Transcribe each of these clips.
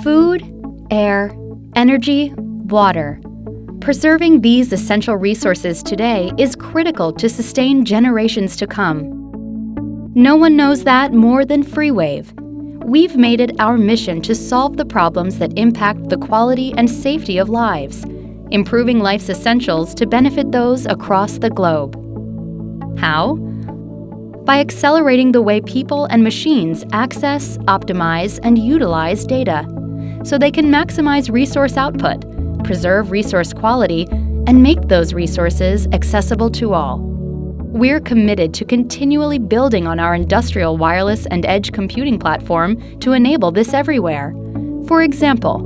Food, air, energy, water. Preserving these essential resources today is critical to sustain generations to come. No one knows that more than FreeWave. We've made it our mission to solve the problems that impact the quality and safety of lives, improving life's essentials to benefit those across the globe. How? By accelerating the way people and machines access, optimize, and utilize data, so they can maximize resource output, preserve resource quality, and make those resources accessible to all. We're committed to continually building on our industrial wireless and edge computing platform to enable this everywhere. For example,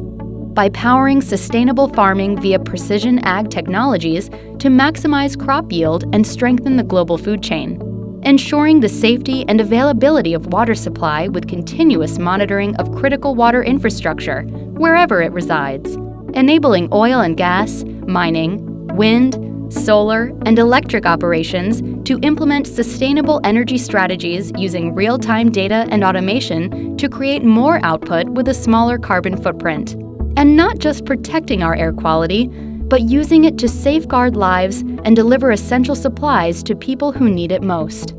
by powering sustainable farming via precision ag technologies to maximize crop yield and strengthen the global food chain, ensuring the safety and availability of water supply with continuous monitoring of critical water infrastructure wherever it resides, enabling oil and gas, mining, wind, solar, and electric operations to implement sustainable energy strategies using real-time data and automation to create more output with a smaller carbon footprint. And not just protecting our air quality, but using it to safeguard lives and deliver essential supplies to people who need it most.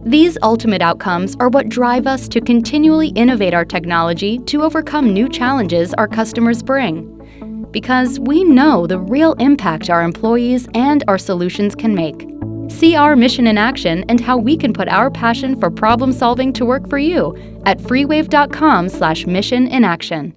These ultimate outcomes are what drive us to continually innovate our technology to overcome new challenges our customers bring. Because we know the real impact our employees and our solutions can make. See our mission in action and how we can put our passion for problem solving to work for you at freewave.com/mission in action.